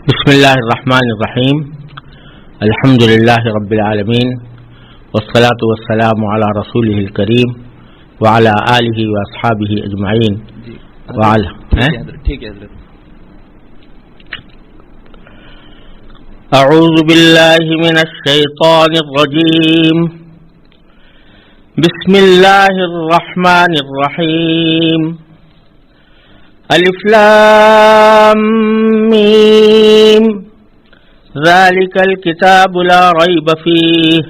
بسم اللہ الرحمن الرحیم الحمد للہ رب العالمین والصلاة والسلام علی رسولہ الکریم وعلی آلہ واصحابہ اجمعین اعوذ باللہ من الشیطان الرجیم بسم اللہ الرحمن الرحیم الف لام میم ذلك الكتاب لا ريب فيه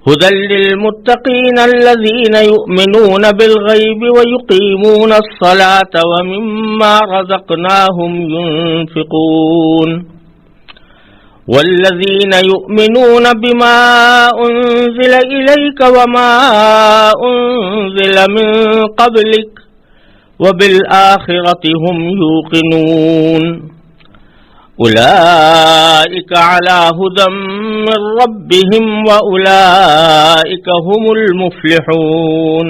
هدى للمتقين الذين يؤمنون بالغيب ويقيمون الصلاة ومما رزقناهم ينفقون والذين يؤمنون بما أنزل إليك وما أنزل من قبلك وبالآخرة هم يوقنون أولئك على هدى من ربهم وأولئك هم المفلحون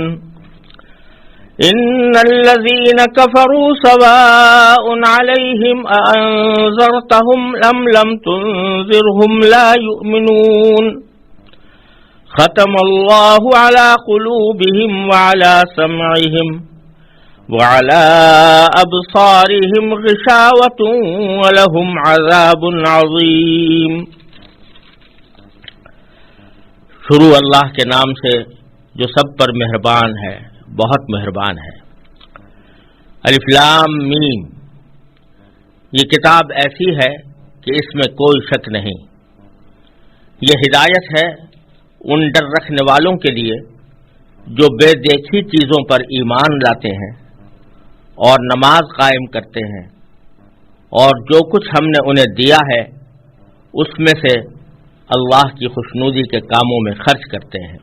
إن الذين كفروا سواء عليهم أأنذرتهم أم لم تنذرهم لا يؤمنون ختم الله على قلوبهم وعلى سمعهم وعلى أبصارهم غشاوة ولهم عذاب عظيم۔ شروع اللہ کے نام سے جو سب پر مہربان ہے، بہت مہربان ہے۔ الف لام میم، یہ کتاب ایسی ہے کہ اس میں کوئی شک نہیں، یہ ہدایت ہے ان ڈر رکھنے والوں کے لیے جو بے دیکھی چیزوں پر ایمان لاتے ہیں اور نماز قائم کرتے ہیں، اور جو کچھ ہم نے انہیں دیا ہے اس میں سے اللہ کی خوشنودی کے کاموں میں خرچ کرتے ہیں،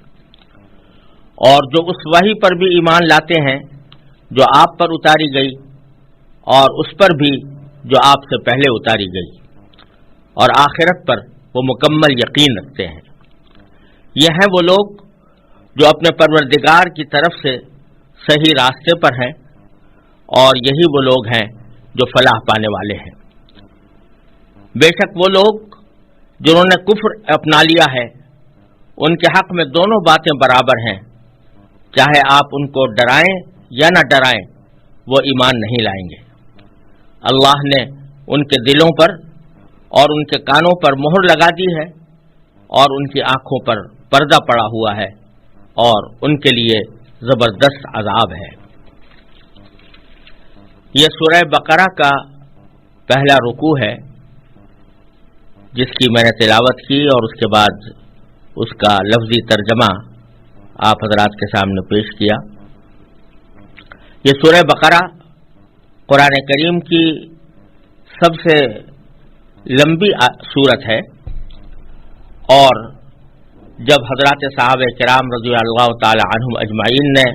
اور جو اس وحی پر بھی ایمان لاتے ہیں جو آپ پر اتاری گئی اور اس پر بھی جو آپ سے پہلے اتاری گئی، اور آخرت پر وہ مکمل یقین رکھتے ہیں۔ یہ ہیں وہ لوگ جو اپنے پروردگار کی طرف سے صحیح راستے پر ہیں، اور یہی وہ لوگ ہیں جو فلاح پانے والے ہیں۔ بے شک وہ لوگ جنہوں نے کفر اپنا لیا ہے، ان کے حق میں دونوں باتیں برابر ہیں، چاہے آپ ان کو ڈرائیں یا نہ ڈرائیں، وہ ایمان نہیں لائیں گے۔ اللہ نے ان کے دلوں پر اور ان کے کانوں پر مہر لگا دی ہے، اور ان کی آنکھوں پر پردہ پڑا ہوا ہے، اور ان کے لیے زبردست عذاب ہے۔ یہ سورہ بقرہ کا پہلا رکوع ہے جس کی میں نے تلاوت کی، اور اس کے بعد اس کا لفظی ترجمہ آپ حضرات کے سامنے پیش کیا۔ یہ سورہ بقرہ قرآن کریم کی سب سے لمبی سورت ہے، اور جب حضرات صحابہ کرام رضی اللہ تعالی عنہم اجمعین نے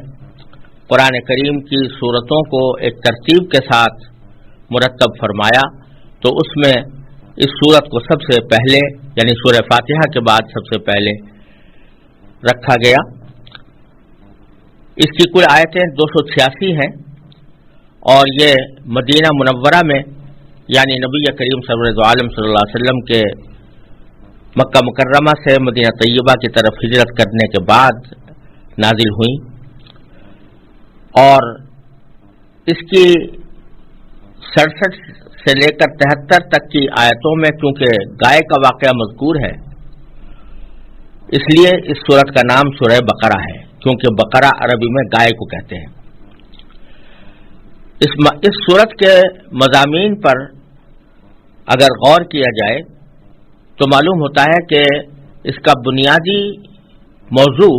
قرآن کریم کی سورتوں کو ایک ترتیب کے ساتھ مرتب فرمایا، تو اس میں اس سورت کو سب سے پہلے، یعنی سورہ فاتحہ کے بعد سب سے پہلے رکھا گیا۔ اس کی کل آیتیں 286 ہیں، اور یہ مدینہ منورہ میں، یعنی نبی کریم سرور عالم صلی اللہ علیہ وسلم کے مکہ مکرمہ سے مدینہ طیبہ کی طرف ہجرت کرنے کے بعد نازل ہوئیں، اور اس کی 67 سے لے کر 73 تک کی آیتوں میں چونکہ گائے کا واقعہ مذکور ہے، اس لیے اس سورت کا نام سورہ بقرہ ہے، کیونکہ بقرہ عربی میں گائے کو کہتے ہیں۔ اس سورت کے مضامین پر اگر غور کیا جائے تو معلوم ہوتا ہے کہ اس کا بنیادی موضوع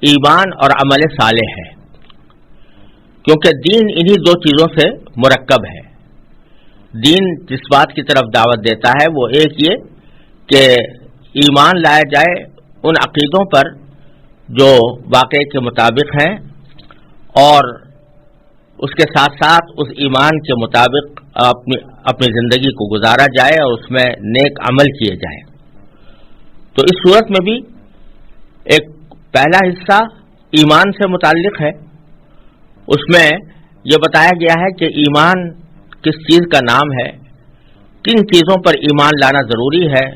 ایمان اور عمل صالح ہے، کیونکہ دین انہی دو چیزوں سے مرکب ہے۔ دین جس بات کی طرف دعوت دیتا ہے وہ ایک یہ کہ ایمان لایا جائے ان عقیدوں پر جو واقعے کے مطابق ہیں، اور اس کے ساتھ ساتھ اس ایمان کے مطابق اپنی زندگی کو گزارا جائے اور اس میں نیک عمل کیے جائیں۔ تو اس صورت میں بھی ایک پہلا حصہ ایمان سے متعلق ہے، اس میں یہ بتایا گیا ہے کہ ایمان کس چیز کا نام ہے، کن چیزوں پر ایمان لانا ضروری ہے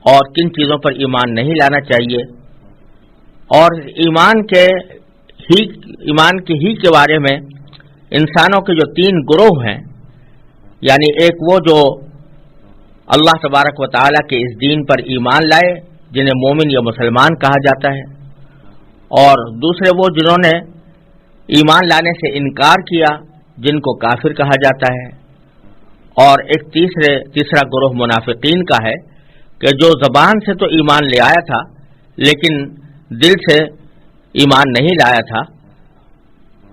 اور کن چیزوں پر ایمان نہیں لانا چاہیے، اور ایمان کے ہی کے بارے میں انسانوں کے جو 3 گروہ ہیں، یعنی ایک وہ جو اللہ تبارک و تعالیٰ کے اس دین پر ایمان لائے جنہیں مومن یا مسلمان کہا جاتا ہے، اور دوسرے وہ جنہوں نے ایمان لانے سے انکار کیا جن کو کافر کہا جاتا ہے، اور ایک تیسرا گروہ منافقین کا ہے کہ جو زبان سے تو ایمان لے آیا تھا لیکن دل سے ایمان نہیں لایا تھا۔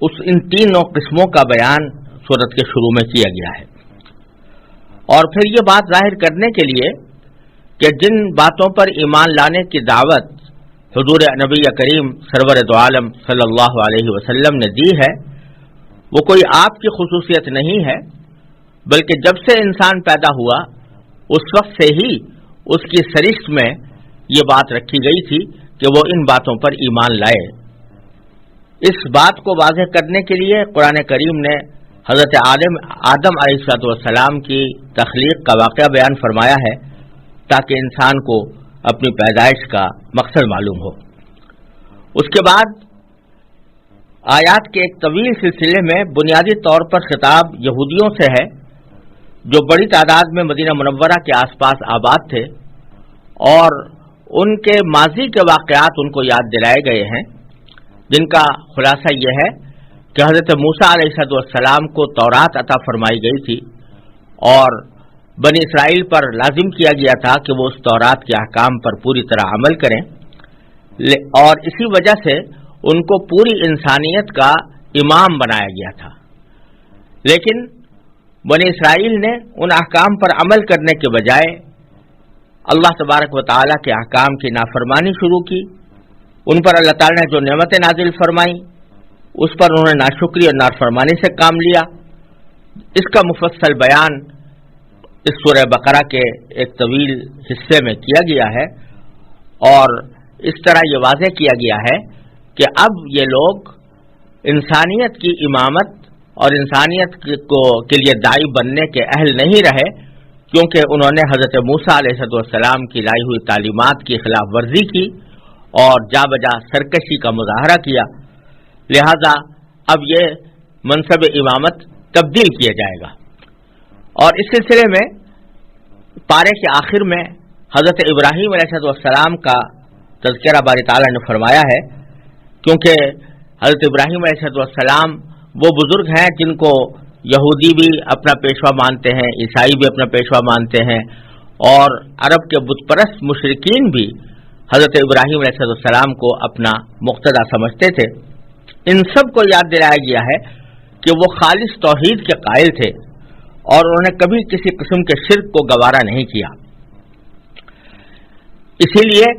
ان 3 قسموں کا بیان سورت کے شروع میں کیا گیا ہے، اور پھر یہ بات ظاہر کرنے کے لیے کہ جن باتوں پر ایمان لانے کی دعوت حضور نبی کریم سرور دو عالم صلی اللہ علیہ وسلم نے دی ہے، وہ کوئی آپ کی خصوصیت نہیں ہے، بلکہ جب سے انسان پیدا ہوا اس وقت سے ہی اس کی سرشت میں یہ بات رکھی گئی تھی کہ وہ ان باتوں پر ایمان لائے۔ اس بات کو واضح کرنے کے لیے قرآن کریم نے حضرت آدم علیہ السلام کی تخلیق کا واقعہ بیان فرمایا ہے تاکہ انسان کو اپنی پیدائش کا مقصد معلوم ہو۔ اس کے بعد آیات کے ایک طویل سلسلے میں بنیادی طور پر خطاب یہودیوں سے ہے جو بڑی تعداد میں مدینہ منورہ کے آس پاس آباد تھے، اور ان کے ماضی کے واقعات ان کو یاد دلائے گئے ہیں، جن کا خلاصہ یہ ہے کہ حضرت موسیٰ علیہ السلام کو تورات عطا فرمائی گئی تھی اور بنی اسرائیل پر لازم کیا گیا تھا کہ وہ اس تورات کے احکام پر پوری طرح عمل کریں، اور اسی وجہ سے ان کو پوری انسانیت کا امام بنایا گیا تھا۔ لیکن بنی اسرائیل نے ان احکام پر عمل کرنے کے بجائے اللہ تبارک و تعالیٰ کے احکام کی نافرمانی شروع کی۔ ان پر اللہ تعالیٰ نے جو نعمتیں نازل فرمائیں اس پر انہوں نے ناشکری اور نافرمانی سے کام لیا۔ اس کا مفصل بیان اس سورہ بقرہ کے ایک طویل حصے میں کیا گیا ہے، اور اس طرح یہ واضح کیا گیا ہے کہ اب یہ لوگ انسانیت کی امامت اور انسانیت کے لیے داعی بننے کے اہل نہیں رہے، کیونکہ انہوں نے حضرت موسیٰ علیہ السلام کی لائی ہوئی تعلیمات کی خلاف ورزی کی اور جا بجا سرکشی کا مظاہرہ کیا۔ لہذا اب یہ منصب امامت تبدیل کیا جائے گا، اور اس سلسلے میں پارے کے آخر میں حضرت ابراہیم علیہ السلام کا تذکرہ باری تعالیٰ نے فرمایا ہے، کیونکہ حضرت ابراہیم علیہ السلام وہ بزرگ ہیں جن کو یہودی بھی اپنا پیشوا مانتے ہیں، عیسائی بھی اپنا پیشوا مانتے ہیں، اور عرب کے بت پرست مشرکین بھی حضرت ابراہیم علیہ السلام کو اپنا مقتدی سمجھتے تھے۔ ان سب کو یاد دلایا گیا ہے کہ وہ خالص توحید کے قائل تھے اور انہوں نے کبھی کسی قسم کے شرک کو گوارا نہیں کیا۔ اسی لیے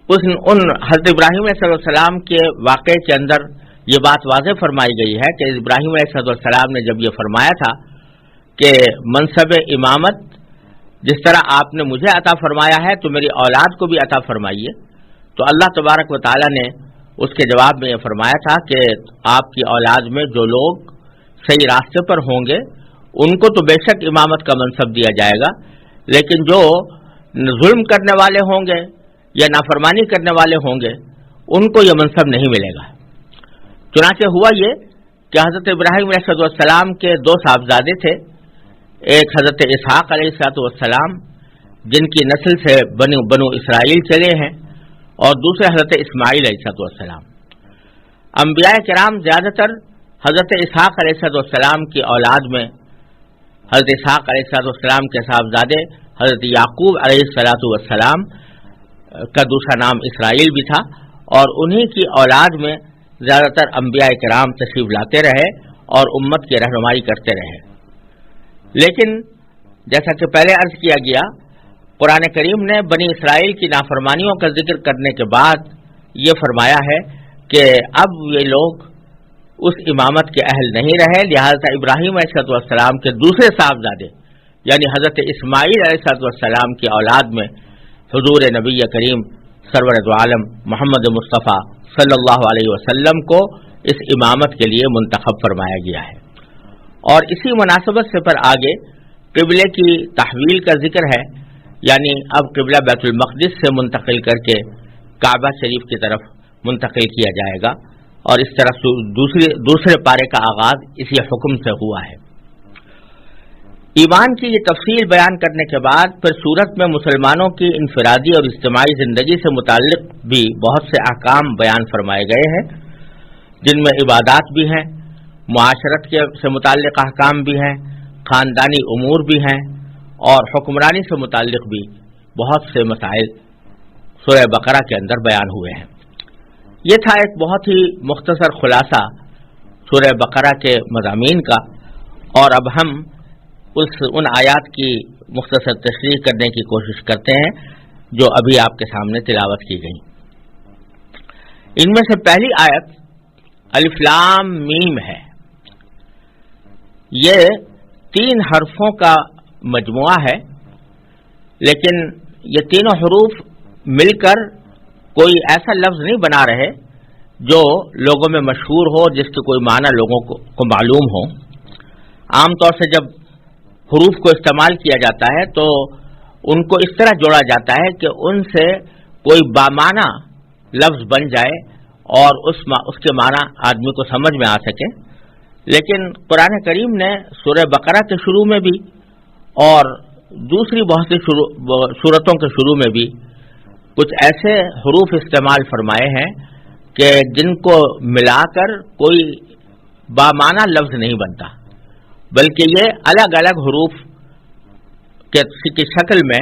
ان حضرت ابراہیم علیہ السلام کے واقعے کے اندر یہ بات واضح فرمائی گئی ہے کہ ابراہیم علیہ السلام نے جب یہ فرمایا تھا کہ منصب امامت جس طرح آپ نے مجھے عطا فرمایا ہے تو میری اولاد کو بھی عطا فرمائیے، تو اللہ تبارک و تعالیٰ نے اس کے جواب میں یہ فرمایا تھا کہ آپ کی اولاد میں جو لوگ صحیح راستے پر ہوں گے ان کو تو بے شک امامت کا منصب دیا جائے گا، لیکن جو ظلم کرنے والے ہوں گے یا نافرمانی کرنے والے ہوں گے ان کو یہ منصب نہیں ملے گا۔ چنانچہ ہوا یہ کہ حضرت ابراہیم علیہ السلام کے 2 صاحبزادے تھے، ایک حضرت اسحاق علیہ السلام جن کی نسل سے بنو اسرائیل چلے ہیں، اور دوسرے حضرت اسماعیل علیہ السلام۔ انبیاء کرام زیادہ تر حضرت اسحاق علیہ السلام کی اولاد میں حضرت اسحاق علیہ السلام کے صاحبزادے حضرت یعقوب علیہ السلام کا دوسرا نام اسرائیل بھی تھا، اور انہی کی اولاد میں زیادہ تر انبیاء کرام تشریف لاتے رہے اور امت کی رہنمائی کرتے رہے۔ لیکن جیسا کہ پہلے عرض کیا گیا، قرآن کریم نے بنی اسرائیل کی نافرمانیوں کا ذکر کرنے کے بعد یہ فرمایا ہے کہ اب یہ لوگ اس امامت کے اہل نہیں رہے، لہذا ابراہیم علیہ السلام کے دوسرے صاحبزادے یعنی حضرت اسماعیل علیہ السلام کی اولاد میں حضور نبی کریم سرور دو عالم محمد مصطفیٰ صلی اللہ علیہ وسلم کو اس امامت کے لیے منتخب فرمایا گیا ہے۔ اور اسی مناسبت سے پر آگے قبلے کی تحویل کا ذکر ہے، یعنی اب قبلہ بیت المقدس سے منتقل کر کے کعبہ شریف کی طرف منتقل کیا جائے گا، اور اس طرح دوسرے پارے کا آغاز اسی حکم سے ہوا ہے۔ ایمان کی یہ تفصیل بیان کرنے کے بعد پھر سورت میں مسلمانوں کی انفرادی اور اجتماعی زندگی سے متعلق بھی بہت سے احکام بیان فرمائے گئے ہیں، جن میں عبادات بھی ہیں، معاشرت سے متعلق احکام بھی ہیں، خاندانی امور بھی ہیں، اور حکمرانی سے متعلق بھی بہت سے مسائل سورہ بقرہ کے اندر بیان ہوئے ہیں۔ یہ تھا ایک بہت ہی مختصر خلاصہ سورہ بقرہ کے مضامین کا، اور اب ہم ان آیات کی مختصر تشریح کرنے کی کوشش کرتے ہیں جو ابھی آپ کے سامنے تلاوت کی گئی۔ ان میں سے پہلی آیت الف لام میم ہے۔ یہ 3 حرفوں کا مجموعہ ہے، لیکن یہ تینوں حروف مل کر کوئی ایسا لفظ نہیں بنا رہے جو لوگوں میں مشہور ہو، جس کے کوئی معنی لوگوں کو معلوم ہو۔ عام طور سے جب حروف کو استعمال کیا جاتا ہے تو ان کو اس طرح جوڑا جاتا ہے کہ ان سے کوئی بامعنی لفظ بن جائے اور اس کے معنی آدمی کو سمجھ میں آ سکے، لیکن قرآن کریم نے سورہ بقرہ کے شروع میں بھی اور دوسری بہت سی سورتوں کے شروع میں بھی کچھ ایسے حروف استعمال فرمائے ہیں کہ جن کو ملا کر کوئی بامعنی لفظ نہیں بنتا، بلکہ یہ الگ الگ حروف کی شکل میں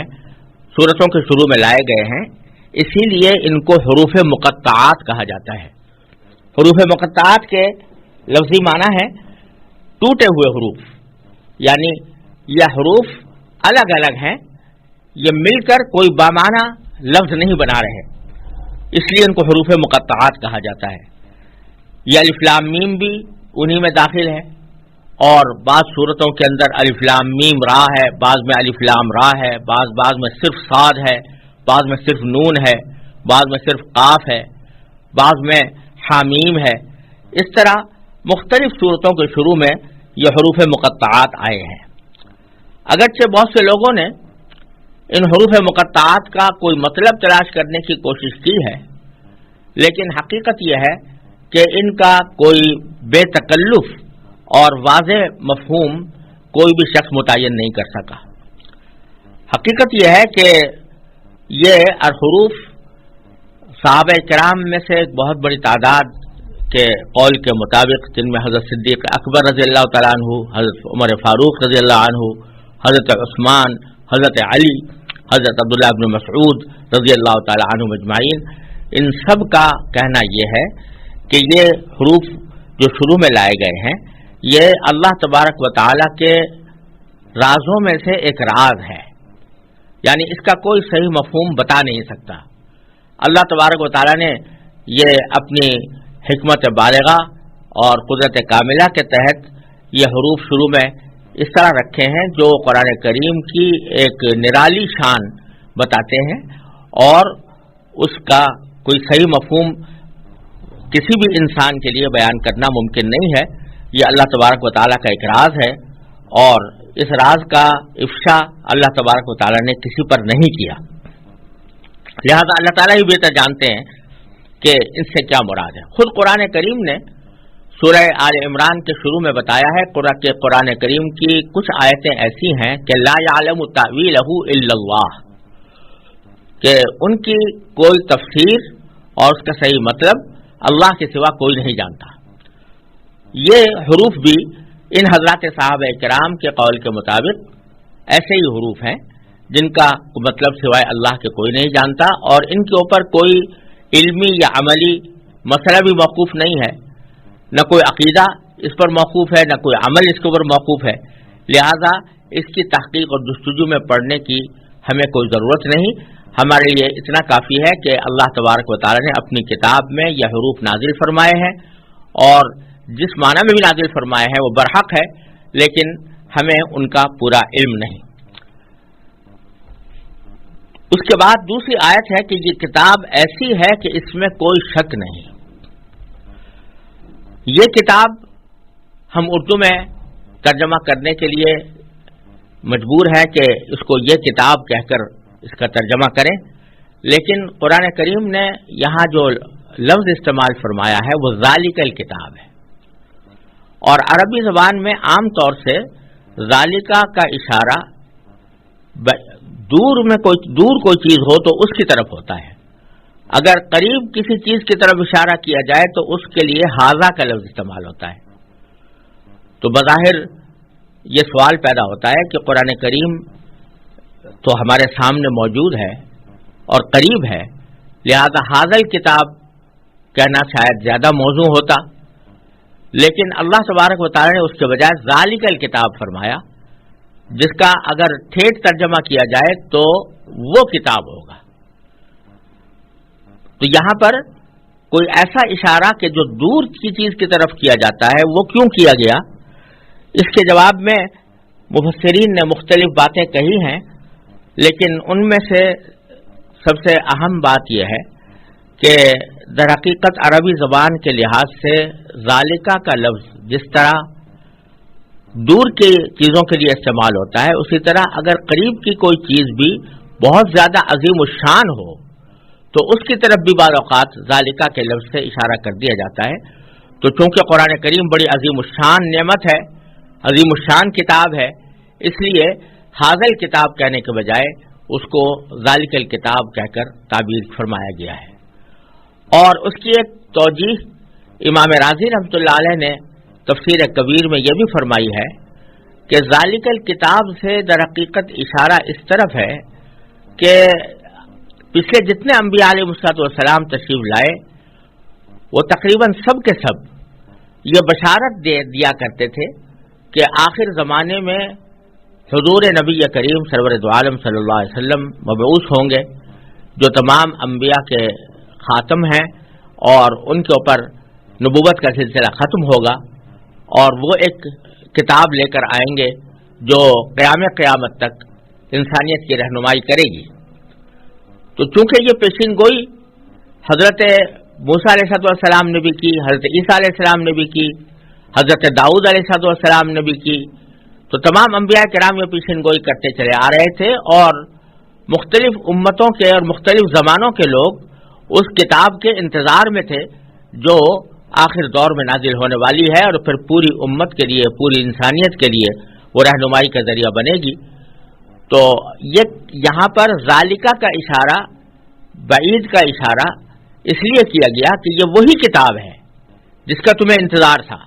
سورتوں کے شروع میں لائے گئے ہیں، اسی لیے ان کو حروف مقطعات کہا جاتا ہے۔ حروف مقطعات کے لفظی معنی ہے ٹوٹے ہوئے حروف، یعنی یہ حروف الگ الگ ہیں، یہ مل کر کوئی بامعنی لفظ نہیں بنا رہے، اس لیے ان کو حروف مقطعات کہا جاتا ہے۔ یہ الف لام میم بھی انہی میں داخل ہے، اور بعض صورتوں کے اندر الف لام میم را ہے، بعض میں الف لام را ہے، بعض میں صرف صاد ہے، بعض میں صرف نون ہے، بعض میں صرف قاف ہے، بعض میں حامیم ہے۔ اس طرح مختلف صورتوں کے شروع میں یہ حروف مقطعات آئے ہیں۔ اگرچہ بہت سے لوگوں نے ان حروف مقطعات کا کوئی مطلب تلاش کرنے کی کوشش کی ہے، لیکن حقیقت یہ ہے کہ ان کا کوئی بے تکلف اور واضح مفہوم کوئی بھی شخص متعین نہیں کر سکا۔ حقیقت یہ ہے کہ یہ حروف صحابہ کرام میں سے ایک بہت بڑی تعداد کے قول کے مطابق، جن میں حضرت صدیق اکبر رضی اللہ تعالیٰ عنہ، حضرت عمر فاروق رضی اللہ عنہ، حضرت عثمان، حضرت علی، حضرت عبداللہ بن مسعود رضی اللہ تعالیٰ عنہ مجمعین، ان سب کا کہنا یہ ہے کہ یہ حروف جو شروع میں لائے گئے ہیں یہ اللہ تبارک و تعالیٰ کے رازوں میں سے ایک راز ہے، یعنی اس کا کوئی صحیح مفہوم بتا نہیں سکتا۔ اللہ تبارک و تعالیٰ نے یہ اپنی حکمت بالغہ اور قدرت کاملہ کے تحت یہ حروف شروع میں اس طرح رکھے ہیں جو قرآن کریم کی ایک نرالی شان بتاتے ہیں، اور اس کا کوئی صحیح مفہوم کسی بھی انسان کے لیے بیان کرنا ممکن نہیں ہے۔ یہ اللہ تبارک و تعالیٰ کا ایک راز ہے، اور اس راز کا افشا اللہ تبارک و تعالیٰ نے کسی پر نہیں کیا، لہذا اللہ تعالیٰ ہی بہتر جانتے ہیں کہ ان سے کیا مراد ہے۔ خود قرآن کریم نے سورہ آل عمران کے شروع میں بتایا ہے کہ قرآن کریم کی کچھ آیتیں ایسی ہیں کہ لا یعلم تأویلہ الا اللہ، کہ ان کی کوئی تفسیر اور اس کا صحیح مطلب اللہ کے سوا کوئی نہیں جانتا۔ یہ حروف بھی ان حضرات صحابہ کرام کے قول کے مطابق ایسے ہی حروف ہیں جن کا مطلب سوائے اللہ کے کوئی نہیں جانتا، اور ان کے اوپر کوئی علمی یا عملی مسئلہ بھی موقوف نہیں ہے، نہ کوئی عقیدہ اس پر موقوف ہے، نہ کوئی عمل اس کے اوپر موقوف ہے، لہذا اس کی تحقیق اور جستجو میں پڑھنے کی ہمیں کوئی ضرورت نہیں۔ ہمارے لیے اتنا کافی ہے کہ اللہ تبارک و تعالیٰ نے اپنی کتاب میں یہ حروف نازل فرمائے ہیں، اور جس معنی میں بھی نازل فرمائے ہیں وہ برحق ہے، لیکن ہمیں ان کا پورا علم نہیں۔ اس کے بعد دوسری آیت ہے کہ یہ کتاب ایسی ہے کہ اس میں کوئی شک نہیں۔ یہ کتاب ہم اردو میں ترجمہ کرنے کے لیے مجبور ہے کہ اس کو یہ کتاب کہہ کر اس کا ترجمہ کریں، لیکن قرآن کریم نے یہاں جو لفظ استعمال فرمایا ہے وہ ذالک الکتاب ہے، اور عربی زبان میں عام طور سے ذالکہ کا اشارہ دور کوئی چیز ہو تو اس کی طرف ہوتا ہے، اگر قریب کسی چیز کی طرف اشارہ کیا جائے تو اس کے لیے ھذا کا لفظ استعمال ہوتا ہے۔ تو بظاہر یہ سوال پیدا ہوتا ہے کہ قرآن کریم تو ہمارے سامنے موجود ہے اور قریب ہے، لہذا ھذا الکتاب کہنا شاید زیادہ موزوں ہوتا، لیکن اللہ تبارک و تعالی نے اس کے بجائے ذالک الکتاب فرمایا، جس کا اگر ٹھیٹ ترجمہ کیا جائے تو وہ کتاب ہوگا۔ تو یہاں پر کوئی ایسا اشارہ کہ جو دور کی چیز کی طرف کیا جاتا ہے وہ کیوں کیا گیا، اس کے جواب میں مفسرین نے مختلف باتیں کہی ہیں، لیکن ان میں سے سب سے اہم بات یہ ہے کہ در حقیقت عربی زبان کے لحاظ سے ذالکہ کا لفظ جس طرح دور کی چیزوں کے لیے استعمال ہوتا ہے، اسی طرح اگر قریب کی کوئی چیز بھی بہت زیادہ عظیم الشان ہو تو اس کی طرف بھی بعض اوقات ذالکہ کے لفظ سے اشارہ کر دیا جاتا ہے۔ تو چونکہ قرآن کریم بڑی عظیم الشان نعمت ہے، عظیم الشان کتاب ہے، اس لیے ھذا الکتاب کہنے کے بجائے اس کو ذالک الکتاب کہہ کر تعبیر فرمایا گیا ہے۔ اور اس کی ایک توجیہ امام رازی رحمۃ اللہ علیہ نے تفسیر کبیر میں یہ بھی فرمائی ہے کہ ذالک الکتاب سے در حقیقت اشارہ اس طرف ہے کہ پچھلے جتنے انبیاء علیہ السلام تشریف لائے وہ تقریباً سب کے سب یہ بشارت دیا کرتے تھے کہ آخر زمانے میں حضور نبی کریم سرور دو عالم صلی اللہ علیہ وسلم مبعوث ہوں گے، جو تمام انبیاء کے خاتم ہیں، اور ان کے اوپر نبوت کا سلسلہ ختم ہوگا، اور وہ ایک کتاب لے کر آئیں گے جو قیامت تک انسانیت کی رہنمائی کرے گی۔ تو چونکہ یہ پیشین گوئی حضرت موسیٰ علیہ السلام نے بھی کی، حضرت عیسیٰ علیہ السلام نے بھی کی، حضرت داؤد علیہ السلام نے بھی کی، تو تمام انبیاء کرام یہ پیشین گوئی کرتے چلے آ رہے تھے، اور مختلف امتوں کے اور مختلف زمانوں کے لوگ اس کتاب کے انتظار میں تھے جو آخر دور میں نازل ہونے والی ہے، اور پھر پوری امت کے لیے، پوری انسانیت کے لیے وہ رہنمائی کا ذریعہ بنے گی۔ تو یہ یہاں پر ذالکہ کا اشارہ، بعید کا اشارہ اس لیے کیا گیا کہ یہ وہی کتاب ہے جس کا تمہیں انتظار تھا،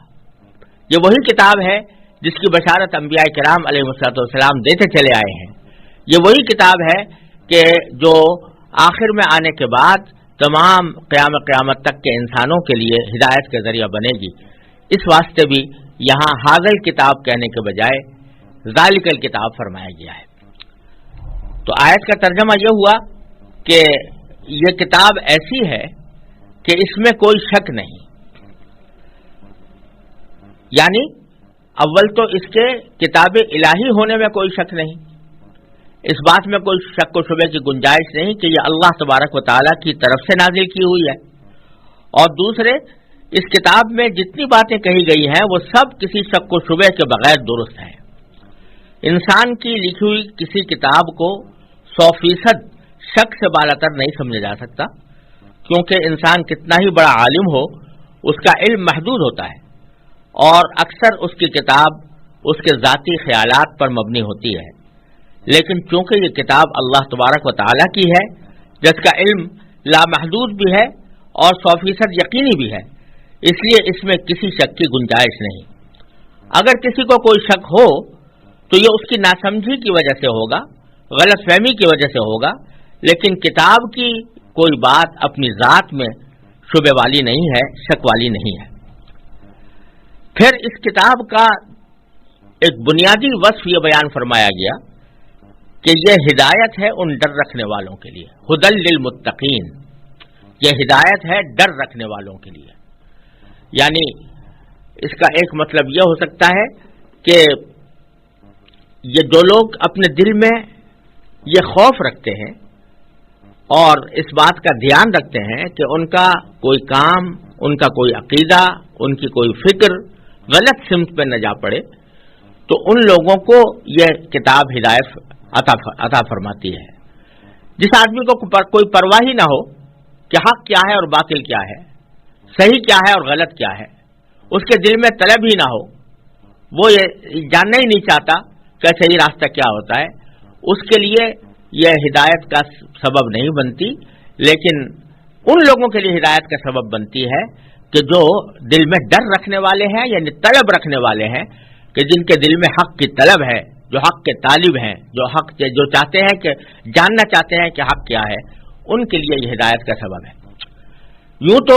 یہ وہی کتاب ہے جس کی بشارت انبیاء کرام علیہ السلام دیتے چلے آئے ہیں، یہ وہی کتاب ہے کہ جو آخر میں آنے کے بعد تمام قیامت تک کے انسانوں کے لیے ہدایت کا ذریعہ بنے گی۔ اس واسطے بھی یہاں ھذا الکتاب کہنے کے بجائے ذالک الکتاب فرمایا گیا ہے۔ تو آیت کا ترجمہ یہ ہوا کہ یہ کتاب ایسی ہے کہ اس میں کوئی شک نہیں، یعنی اول تو اس کے کتاب الہی ہونے میں کوئی شک نہیں، اس بات میں کوئی شک و شبے کی گنجائش نہیں کہ یہ اللہ تبارک و تعالیٰ کی طرف سے نازل کی ہوئی ہے، اور دوسرے اس کتاب میں جتنی باتیں کہی گئی ہیں وہ سب کسی شک و شبے کے بغیر درست ہیں۔ انسان کی لکھی ہوئی کسی کتاب کو 100% شک سے بالاتر نہیں سمجھا جا سکتا، کیونکہ انسان کتنا ہی بڑا عالم ہو اس کا علم محدود ہوتا ہے، اور اکثر اس کی کتاب اس کے ذاتی خیالات پر مبنی ہوتی ہے، لیکن چونکہ یہ کتاب اللہ تبارک و تعالیٰ کی ہے جس کا علم لامحدود بھی ہے اور 100% یقینی بھی ہے، اس لیے اس میں کسی شک کی گنجائش نہیں۔ اگر کسی کو کوئی شک ہو تو یہ اس کی ناسمجھی کی وجہ سے ہوگا، غلط فہمی کی وجہ سے ہوگا، لیکن کتاب کی کوئی بات اپنی ذات میں شبے والی نہیں ہے، شک والی نہیں ہے۔ پھر اس کتاب کا ایک بنیادی وصف یہ بیان فرمایا گیا کہ یہ ہدایت ہے ان ڈر رکھنے والوں کے لیے، ھدی للمتقین، یہ ہدایت ہے ڈر رکھنے والوں کے لیے۔ یعنی اس کا ایک مطلب یہ ہو سکتا ہے کہ یہ جو لوگ اپنے دل میں یہ خوف رکھتے ہیں اور اس بات کا دھیان رکھتے ہیں کہ ان کا کوئی کام، ان کا کوئی عقیدہ، ان کی کوئی فکر غلط سمت پہ نہ جا پڑے، تو ان لوگوں کو یہ کتاب ہدایت عطا فرماتی ہے. جس آدمی کو کوئی پرواہ ہی نہ ہو کہ حق کیا ہے اور باطل کیا ہے، صحیح کیا ہے اور غلط کیا ہے، اس کے دل میں طلب ہی نہ ہو، وہ یہ جاننا ہی نہیں چاہتا کہ صحیح راستہ کیا ہوتا ہے، اس کے لیے یہ ہدایت کا سبب نہیں بنتی، لیکن ان لوگوں کے لیے ہدایت کا سبب بنتی ہے کہ جو دل میں ڈر رکھنے والے ہیں، یعنی طلب رکھنے والے ہیں، کہ جن کے دل میں حق کی طلب ہے، جو حق کے طالب ہیں، جو چاہتے ہیں کہ جاننا چاہتے ہیں کہ حق کیا ہے، ان کے لیے یہ ہدایت کا سبب ہے. یوں تو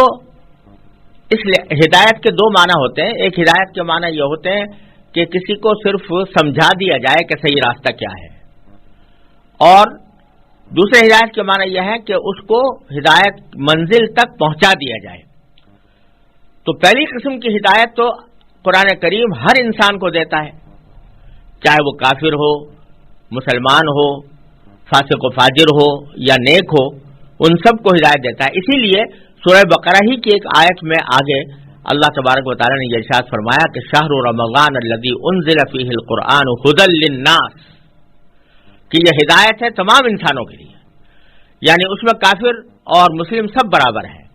اس ہدایت کے دو معنی ہوتے ہیں. ایک ہدایت کے معنی یہ ہوتے ہیں کہ کسی کو صرف سمجھا دیا جائے کہ صحیح راستہ کیا ہے، اور دوسرے ہدایت کے معنی یہ ہے کہ اس کو ہدایت منزل تک پہنچا دیا جائے. تو پہلی قسم کی ہدایت تو قرآن کریم ہر انسان کو دیتا ہے، چاہے وہ کافر ہو، مسلمان ہو، فاسق و فاجر ہو یا نیک ہو، ان سب کو ہدایت دیتا ہے. اسی لیے سورہ بقرہ ہی کی ایک آیت میں آگے اللہ تبارک و تعالیٰ نے یہ ارشاد فرمایا کہ شہر رمضان الذی انزل فیہ القرآن ھدی للناس، کہ یہ ہدایت ہے تمام انسانوں کے لیے، یعنی اس میں کافر اور مسلم سب برابر ہیں.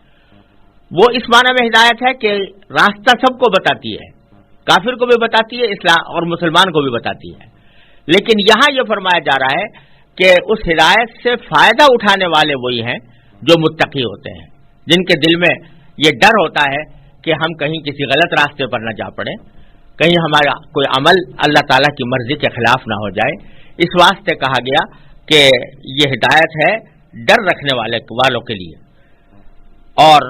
وہ اس معنی میں ہدایت ہے کہ راستہ سب کو بتاتی ہے، کافر کو بھی بتاتی ہے اسلام اور مسلمان کو بھی بتاتی ہے. لیکن یہاں یہ فرمایا جا رہا ہے کہ اس ہدایت سے فائدہ اٹھانے والے وہی ہیں جو متقی ہوتے ہیں، جن کے دل میں یہ ڈر ہوتا ہے کہ ہم کہیں کسی غلط راستے پر نہ جا پڑیں، کہیں ہمارا کوئی عمل اللہ تعالیٰ کی مرضی کے خلاف نہ ہو جائے. اس واسطے کہا گیا کہ یہ ہدایت ہے ڈر رکھنے والوں کے لیے، اور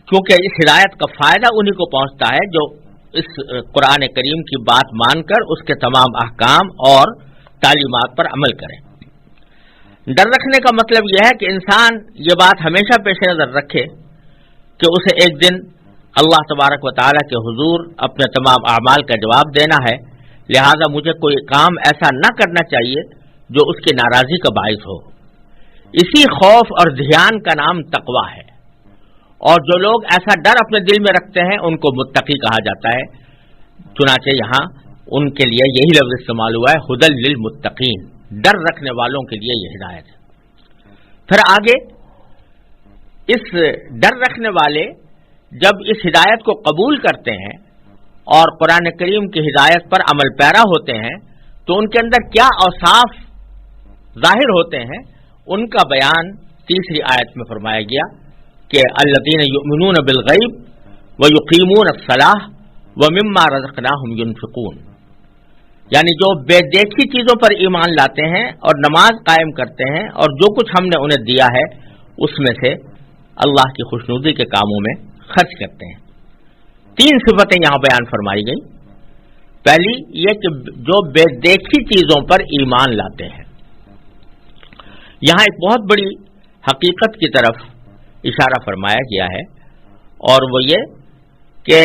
کیونکہ اس ہدایت کا فائدہ انہی کو پہنچتا ہے جو اس قرآن کریم کی بات مان کر اس کے تمام احکام اور تعلیمات پر عمل کریں. ڈر رکھنے کا مطلب یہ ہے کہ انسان یہ بات ہمیشہ پیش نظر رکھے کہ اسے ایک دن اللہ تبارک و تعالیٰ کے حضور اپنے تمام اعمال کا جواب دینا ہے، لہذا مجھے کوئی کام ایسا نہ کرنا چاہیے جو اس کی ناراضی کا باعث ہو. اسی خوف اور دھیان کا نام تقویٰ ہے، اور جو لوگ ایسا ڈر اپنے دل میں رکھتے ہیں ان کو متقی کہا جاتا ہے. چنانچہ یہاں ان کے لیے یہی لفظ استعمال ہوا ہے ھدی للمتقین، ڈر رکھنے والوں کے لیے یہ ہدایت ہے. پھر آگے اس ڈر رکھنے والے جب اس ہدایت کو قبول کرتے ہیں اور قرآن کریم کی ہدایت پر عمل پیرا ہوتے ہیں تو ان کے اندر کیا اوصاف ظاہر ہوتے ہیں، ان کا بیان تیسری آیت میں فرمایا گیا کہ الذین یؤمنون بالغیب ویقیمون الصلاۃ ومما رزقناہم ینفقون، یعنی جو بے دیکھی چیزوں پر ایمان لاتے ہیں اور نماز قائم کرتے ہیں اور جو کچھ ہم نے انہیں دیا ہے اس میں سے اللہ کی خوشنودی کے کاموں میں خرچ کرتے ہیں. تین صفتیں یہاں بیان فرمائی گئی. پہلی یہ کہ جو بے دیکھی چیزوں پر ایمان لاتے ہیں. یہاں ایک بہت بڑی حقیقت کی طرف اشارہ فرمایا گیا ہے، اور وہ یہ کہ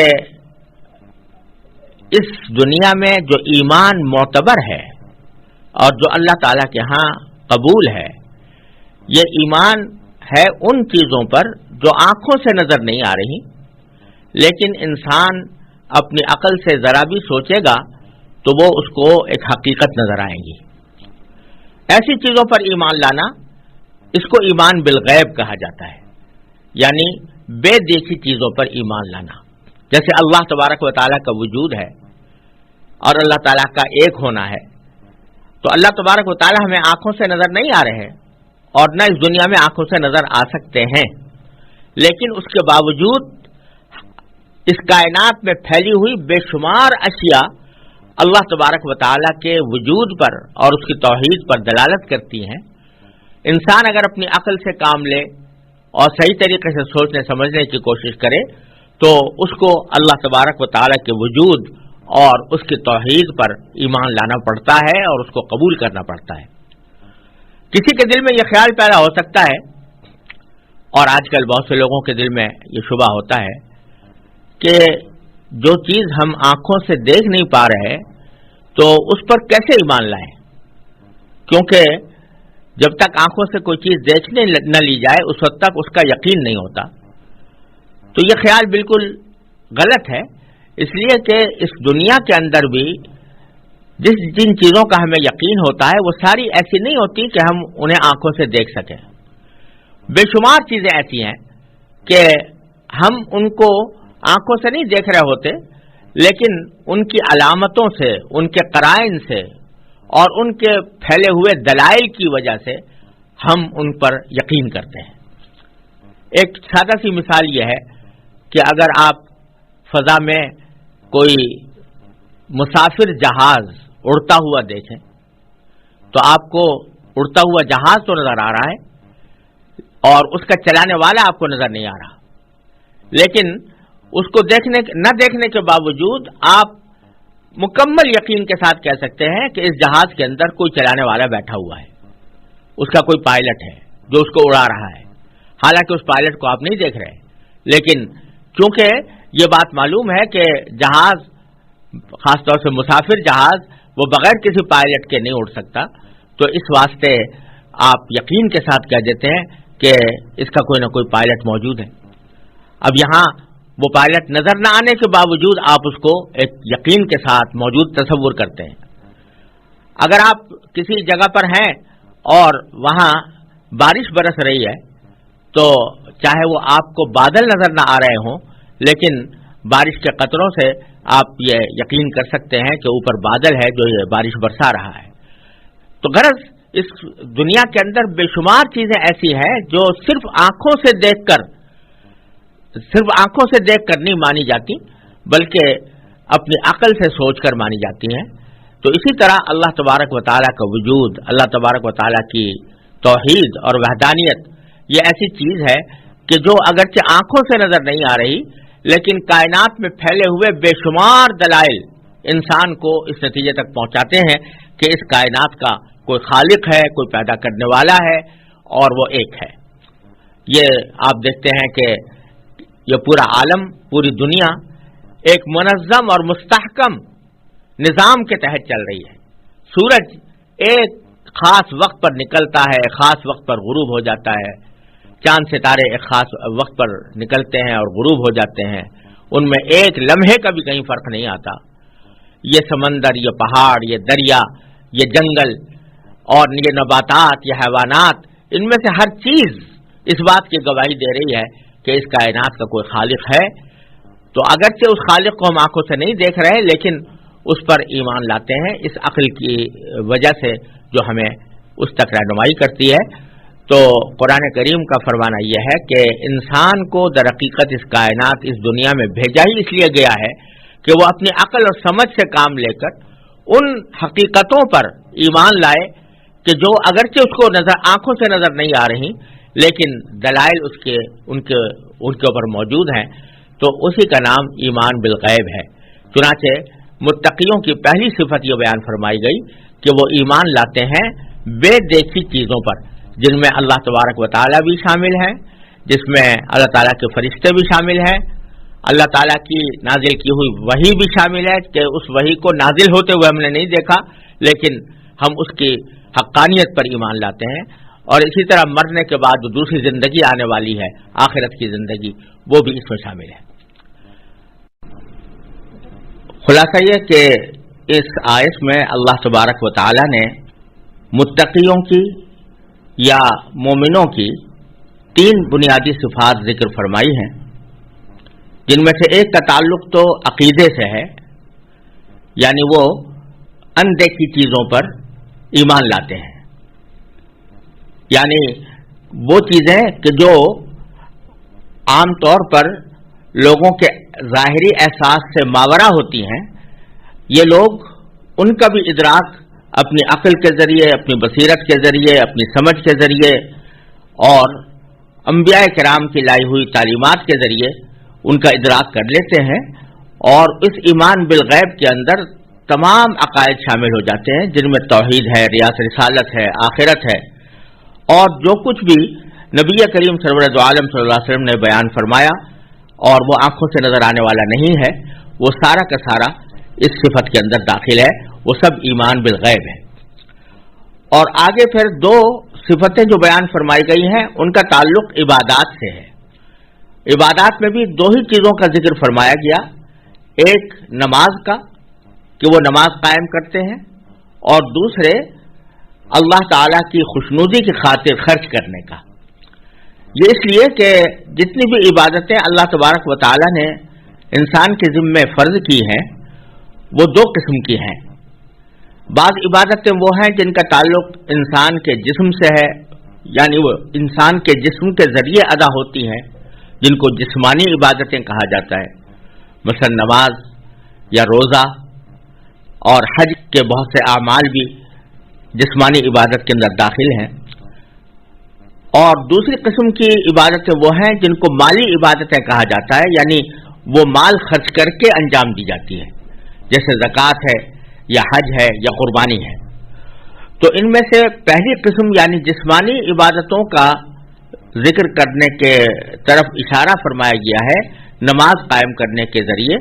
اس دنیا میں جو ایمان معتبر ہے اور جو اللہ تعالیٰ کے ہاں قبول ہے، یہ ایمان ہے ان چیزوں پر جو آنکھوں سے نظر نہیں آ رہی، لیکن انسان اپنی عقل سے ذرا بھی سوچے گا تو وہ اس کو ایک حقیقت نظر آئیں گی. ایسی چیزوں پر ایمان لانا، اس کو ایمان بالغیب کہا جاتا ہے، یعنی بے دیکھی چیزوں پر ایمان لانا. جیسے اللہ تبارک و تعالیٰ کا وجود ہے اور اللہ تعالیٰ کا ایک ہونا ہے، تو اللہ تبارک و تعالیٰ ہمیں آنکھوں سے نظر نہیں آ رہے ہیں اور نہ اس دنیا میں آنکھوں سے نظر آ سکتے ہیں، لیکن اس کے باوجود اس کائنات میں پھیلی ہوئی بے شمار اشیاء اللہ تبارک و تعالیٰ کے وجود پر اور اس کی توحید پر دلالت کرتی ہیں. انسان اگر اپنی عقل سے کام لے اور صحیح طریقے سے سوچنے سمجھنے کی کوشش کرے تو اس کو اللہ تبارک و تعالیٰ کے وجود اور اس کی توحید پر ایمان لانا پڑتا ہے اور اس کو قبول کرنا پڑتا ہے. کسی کے دل میں یہ خیال پیدا ہو سکتا ہے، اور آج کل بہت سے لوگوں کے دل میں یہ شبہ ہوتا ہے کہ جو چیز ہم آنکھوں سے دیکھ نہیں پا رہے تو اس پر کیسے ایمان لائیں، کیونکہ جب تک آنکھوں سے کوئی چیز دیکھنے نہ لی جائے اس وقت تک اس کا یقین نہیں ہوتا. تو یہ خیال بالکل غلط ہے، اس لیے کہ اس دنیا کے اندر بھی جن چیزوں کا ہمیں یقین ہوتا ہے وہ ساری ایسی نہیں ہوتی کہ ہم انہیں آنکھوں سے دیکھ سکیں. بے شمار چیزیں ایسی ہیں کہ ہم ان کو آنکھوں سے نہیں دیکھ رہے ہوتے، لیکن ان کی علامتوں سے، ان کے قرائن سے اور ان کے پھیلے ہوئے دلائل کی وجہ سے ہم ان پر یقین کرتے ہیں. ایک سادہ سی مثال یہ ہے کہ اگر آپ فضا میں کوئی مسافر جہاز اڑتا ہوا دیکھیں تو آپ کو اڑتا ہوا جہاز تو نظر آ رہا ہے اور اس کا چلانے والا آپ کو نظر نہیں آ رہا، لیکن اس کو نہ دیکھنے کے باوجود آپ مکمل یقین کے ساتھ کہہ سکتے ہیں کہ اس جہاز کے اندر کوئی چلانے والا بیٹھا ہوا ہے، اس کا کوئی پائلٹ ہے جو اس کو اڑا رہا ہے. حالانکہ اس پائلٹ کو آپ نہیں دیکھ رہے، لیکن چونکہ یہ بات معلوم ہے کہ جہاز، خاص طور سے مسافر جہاز، وہ بغیر کسی پائلٹ کے نہیں اڑ سکتا، تو اس واسطے آپ یقین کے ساتھ کہہ دیتے ہیں کہ اس کا کوئی نہ کوئی پائلٹ موجود ہے. اب یہاں وہ پائلٹ نظر نہ آنے کے باوجود آپ اس کو ایک یقین کے ساتھ موجود تصور کرتے ہیں. اگر آپ کسی جگہ پر ہیں اور وہاں بارش برس رہی ہے تو چاہے وہ آپ کو بادل نظر نہ آ رہے ہوں، لیکن بارش کے قطروں سے آپ یہ یقین کر سکتے ہیں کہ اوپر بادل ہے جو یہ بارش برسا رہا ہے. تو غرض اس دنیا کے اندر بے شمار چیزیں ایسی ہیں جو صرف آنکھوں سے دیکھ کر نہیں مانی جاتی، بلکہ اپنی عقل سے سوچ کر مانی جاتی ہیں. تو اسی طرح اللہ تبارک و تعالیٰ کا وجود، اللہ تبارک و تعالیٰ کی توحید اور وحدانیت یہ ایسی چیز ہے کہ جو اگرچہ آنکھوں سے نظر نہیں آ رہی، لیکن کائنات میں پھیلے ہوئے بے شمار دلائل انسان کو اس نتیجے تک پہنچاتے ہیں کہ اس کائنات کا کوئی خالق ہے، کوئی پیدا کرنے والا ہے اور وہ ایک ہے. یہ آپ دیکھتے ہیں کہ یہ پورا عالم، پوری دنیا ایک منظم اور مستحکم نظام کے تحت چل رہی ہے. سورج ایک خاص وقت پر نکلتا ہے، خاص وقت پر غروب ہو جاتا ہے. چاند ستارے ایک خاص وقت پر نکلتے ہیں اور غروب ہو جاتے ہیں، ان میں ایک لمحے کا بھی کہیں فرق نہیں آتا. یہ سمندر، یہ پہاڑ، یہ دریا، یہ جنگل اور یہ نباتات، یہ حیوانات، ان میں سے ہر چیز اس بات کی گواہی دے رہی ہے کہ اس کائنات کا کوئی خالق ہے. تو اگرچہ اس خالق کو ہم آنکھوں سے نہیں دیکھ رہے، لیکن اس پر ایمان لاتے ہیں اس عقل کی وجہ سے جو ہمیں اس تک رہنمائی کرتی ہے. تو قرآن کریم کا فرمانا یہ ہے کہ انسان کو در حقیقت اس کائنات، اس دنیا میں بھیجا ہی اس لیے گیا ہے کہ وہ اپنی عقل اور سمجھ سے کام لے کر ان حقیقتوں پر ایمان لائے کہ جو اگرچہ اس کو آنکھوں سے نظر نہیں آ رہی، لیکن دلائل ان کے اوپر موجود ہیں. تو اسی کا نام ایمان بالغیب ہے. چنانچہ متقیوں کی پہلی صفت یہ بیان فرمائی گئی کہ وہ ایمان لاتے ہیں بے دیکھی چیزوں پر، جن میں اللہ تبارک و تعالیٰ بھی شامل ہے، جس میں اللہ تعالیٰ کے فرشتے بھی شامل ہیں، اللہ تعالیٰ کی نازل کی ہوئی وحی بھی شامل ہے کہ اس وحی کو نازل ہوتے ہوئے ہم نے نہیں دیکھا، لیکن ہم اس کی حقانیت پر ایمان لاتے ہیں. اور اسی طرح مرنے کے بعد جو دوسری زندگی آنے والی ہے، آخرت کی زندگی، وہ بھی اس میں شامل ہے. خلاصہ یہ کہ اس آیت میں اللہ تبارک و تعالیٰ نے متقیوں کی یا مومنوں کی 3 بنیادی صفات ذکر فرمائی ہیں، جن میں سے ایک کا تعلق تو عقیدے سے ہے، یعنی وہ اندیکھی چیزوں پر ایمان لاتے ہیں، یعنی وہ چیزیں کہ جو عام طور پر لوگوں کے ظاہری احساس سے ماورا ہوتی ہیں، یہ لوگ ان کا بھی ادراک اپنی عقل کے ذریعے، اپنی بصیرت کے ذریعے، اپنی سمجھ کے ذریعے اور انبیاء کرام کی لائی ہوئی تعلیمات کے ذریعے ان کا ادراک کر لیتے ہیں. اور اس ایمان بالغیب کے اندر تمام عقائد شامل ہو جاتے ہیں، جن میں توحید ہے، رسالت ہے، آخرت ہے، اور جو کچھ بھی نبی کریم سرور دو عالم صلی اللہ علیہ وسلم نے بیان فرمایا اور وہ آنکھوں سے نظر آنے والا نہیں ہے، وہ سارا کا سارا اس صفت کے اندر داخل ہے، وہ سب ایمان بالغیب ہے. اور آگے پھر 2 صفتیں جو بیان فرمائی گئی ہیں ان کا تعلق عبادات سے ہے. عبادات میں بھی 2 ہی چیزوں کا ذکر فرمایا گیا. ایک نماز کا کہ وہ نماز قائم کرتے ہیں، اور دوسرے اللہ تعالیٰ کی خوشنودی کی خاطر خرچ کرنے کا۔ یہ اس لیے کہ جتنی بھی عبادتیں اللہ تبارک و تعالیٰ نے انسان کے ذمے فرض کی ہیں وہ دو قسم کی ہیں۔ بعض عبادتیں وہ ہیں جن کا تعلق انسان کے جسم سے ہے، یعنی وہ انسان کے جسم کے ذریعے ادا ہوتی ہیں، جن کو جسمانی عبادتیں کہا جاتا ہے، مثلا نماز یا روزہ، اور حج کے بہت سے اعمال بھی جسمانی عبادت کے اندر داخل ہیں۔ اور دوسری قسم کی عبادتیں وہ ہیں جن کو مالی عبادتیں کہا جاتا ہے، یعنی وہ مال خرچ کر کے انجام دی جاتی ہے، جیسے زکوٰۃ ہے یا حج ہے یا قربانی ہے۔ تو ان میں سے پہلی قسم یعنی جسمانی عبادتوں کا ذکر کرنے کے طرف اشارہ فرمایا گیا ہے نماز قائم کرنے کے ذریعے،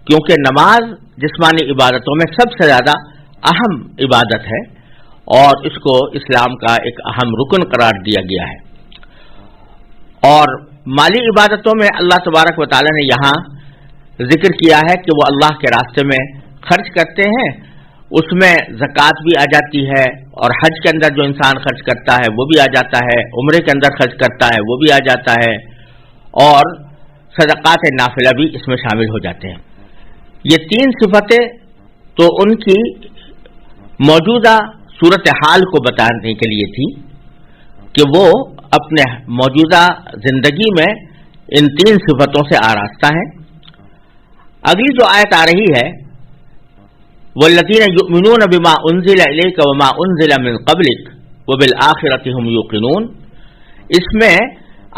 کیونکہ نماز جسمانی عبادتوں میں سب سے زیادہ اہم عبادت ہے اور اس کو اسلام کا ایک اہم رکن قرار دیا گیا ہے۔ اور مالی عبادتوں میں اللہ تبارک و تعالی نے یہاں ذکر کیا ہے کہ وہ اللہ کے راستے میں خرچ کرتے ہیں، اس میں زکوٰۃ بھی آ جاتی ہے، اور حج کے اندر جو انسان خرچ کرتا ہے وہ بھی آ جاتا ہے، عمرے کے اندر خرچ کرتا ہے وہ بھی آ جاتا ہے، اور صدقات نافلہ بھی اس میں شامل ہو جاتے ہیں۔ یہ تین صفتیں تو ان کی موجودہ صورتحال کو بتانے کے لیے تھی کہ وہ اپنے موجودہ زندگی میں ان تین صفتوں سے آراستہ ہیں۔ اگلی جو آیت آ رہی ہے وَالَّذِينَ يُؤْمِنُونَ بِمَا أُنزِلَ إِلَيْكَ وَمَا أُنزِلَ مِن قَبْلِكَ وَبِالْآخِرَةِ هُمْ يُوقِنُونَ، اس میں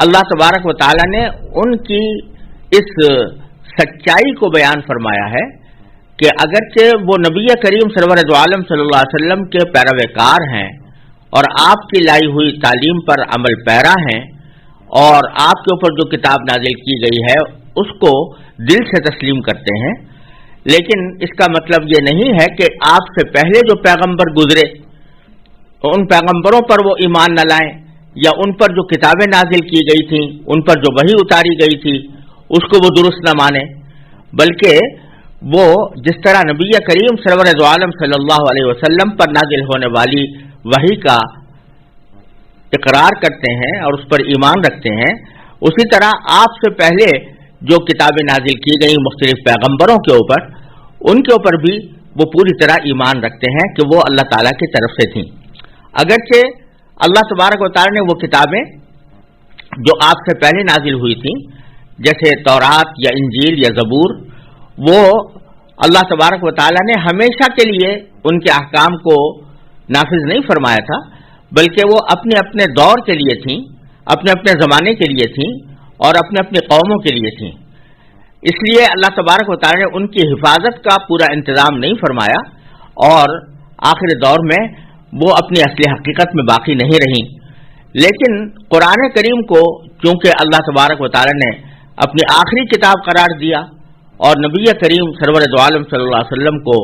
اللہ تبارک و تعالی نے ان کی اس سچائی کو بیان فرمایا ہے کہ اگرچہ وہ نبی کریم سرور دو عالم صلی اللہ علیہ وسلم کے پیروکار ہیں اور آپ کی لائی ہوئی تعلیم پر عمل پیرا ہیں، اور آپ کے اوپر جو کتاب نازل کی گئی ہے اس کو دل سے تسلیم کرتے ہیں، لیکن اس کا مطلب یہ نہیں ہے کہ آپ سے پہلے جو پیغمبر گزرے ان پیغمبروں پر وہ ایمان نہ لائیں، یا ان پر جو کتابیں نازل کی گئی تھیں، ان پر جو وحی اتاری گئی تھی اس کو وہ درست نہ مانیں، بلکہ وہ جس طرح نبی کریم سرور دو عالم صلی اللہ علیہ وسلم پر نازل ہونے والی وحی کا اقرار کرتے ہیں اور اس پر ایمان رکھتے ہیں، اسی طرح آپ سے پہلے جو کتابیں نازل کی گئی مختلف پیغمبروں کے اوپر، ان کے اوپر بھی وہ پوری طرح ایمان رکھتے ہیں کہ وہ اللہ تعالیٰ کی طرف سے تھیں۔ اگرچہ اللہ تبارک و تعالیٰ نے وہ کتابیں جو آپ سے پہلے نازل ہوئی تھیں جیسے تورات یا انجیل یا زبور، وہ اللہ تبارک و تعالیٰ نے ہمیشہ کے لیے ان کے احکام کو نافذ نہیں فرمایا تھا، بلکہ وہ اپنے اپنے دور کے لیے تھیں، اپنے اپنے زمانے کے لیے تھیں اور اپنے اپنے قوموں کے لیے تھیں۔ اس لیے اللہ تبارک و تعالیٰ نے ان کی حفاظت کا پورا انتظام نہیں فرمایا، اور آخر دور میں وہ اپنی اصلی حقیقت میں باقی نہیں رہیں۔ لیکن قرآن کریم کو چونکہ اللہ تبارک و تعالیٰ نے اپنی آخری کتاب قرار دیا اور نبی کریم سرور دو عالم صلی اللہ علیہ وسلم کو